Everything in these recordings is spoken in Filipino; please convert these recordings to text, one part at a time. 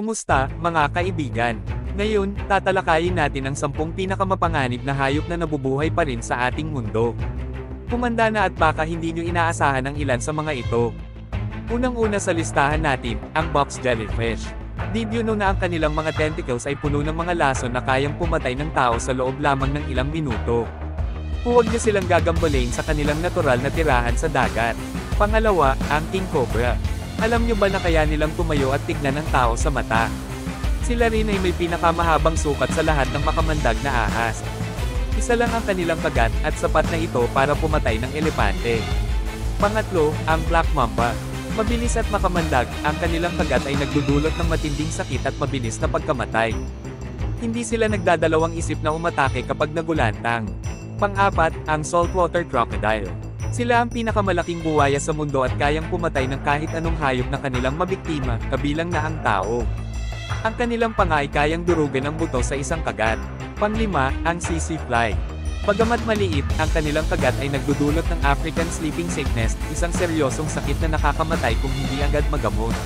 Kumusta, mga kaibigan? Ngayon, tatalakayin natin ang 10 pinakamapanganib na hayop na nabubuhay pa rin sa ating mundo. Kumanda na at baka hindi nyo inaasahan ang ilan sa mga ito. Unang-una sa listahan natin, ang box jellyfish. Did you know na ang kanilang mga tentacles ay puno ng mga lason na kayang pumatay ng tao sa loob lamang ng ilang minuto? Huwag nyo silang gagambalain sa kanilang natural na tirahan sa dagat. Pangalawa, ang king cobra. Alam nyo ba na kaya nilang tumayo at tignan ng tao sa mata? Sila rin ay may pinakamahabang sukat sa lahat ng makamandag na ahas. Isa lang ang kanilang kagat at sapat na ito para pumatay ng elepante. Pangatlo, ang black mamba. Mabilis at makamandag, ang kanilang kagat ay nagdudulot ng matinding sakit at mabilis na pagkamatay. Hindi sila nagdadalawang isip na umatake kapag nagulantang. Pang-apat, ang saltwater crocodile. Sila ang pinakamalaking buwaya sa mundo at kayang pumatay ng kahit anong hayop na kanilang mabiktima, kabilang na ang tao. Ang kanilang panga ay kayang durugan ang buto sa isang kagat. Panglima, ang sissy fly. Bagamat maliit, ang kanilang kagat ay nagdudulot ng African sleeping sickness, isang seryosong sakit na nakakamatay kung hindi agad magamot.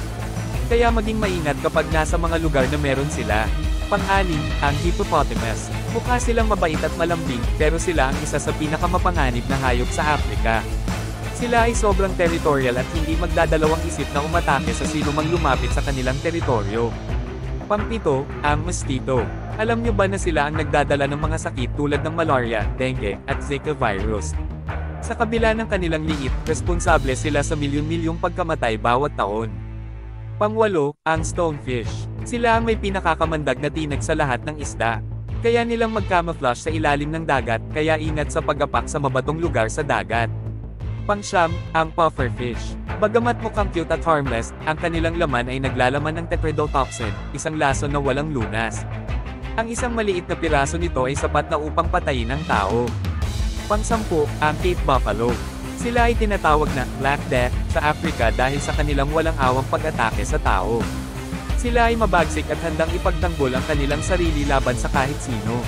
Kaya maging maingat kapag nasa mga lugar na meron sila. Pang-anim, ang hippopotamus. Mukha silang mabait at malambing, pero sila ang isa sa pinakamapanganib na hayop sa Afrika. Sila ay sobrang territorial at hindi magdadalawang isip na umatake sa sino mang lumapit sa kanilang teritoryo. Pang-pito, ang mosquito. Alam nyo ba na sila ang nagdadala ng mga sakit tulad ng malaria, dengue, at Zika virus? Sa kabila ng kanilang liit, responsable sila sa milyon-milyong pagkamatay bawat taon. Pangwalo, ang stonefish. Sila ang may pinakakamandag na tinag sa lahat ng isda. Kaya nilang mag-camouflage sa ilalim ng dagat, kaya ingat sa pag-apak sa mabatong lugar sa dagat. Pangsyam, ang pufferfish. Bagamat mukhang cute at harmless, ang kanilang laman ay naglalaman ng tetrodotoxin, isang lason na walang lunas. Ang isang maliit na piraso nito ay sapat na upang patayin ang tao. Pang-10, ang Cape buffalo. Sila ay tinatawag na Black Death sa Africa dahil sa kanilang walang awang pag-atake sa tao. Sila ay mabagsik at handang ipagtanggol ang kanilang sarili laban sa kahit sino.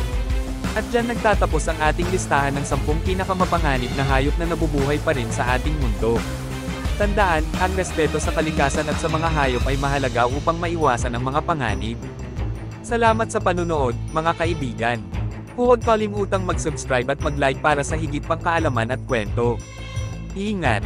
At dyan nagtatapos ang ating listahan ng 10 pinakamapanganib na hayop na nabubuhay pa rin sa ating mundo. Tandaan, ang respeto sa kalikasan at sa mga hayop ay mahalaga upang maiwasan ang mga panganib. Salamat sa panunood, mga kaibigan. Huwag kalimutang mag-subscribe at mag-like para sa higit pang kaalaman at kwento. Ingat!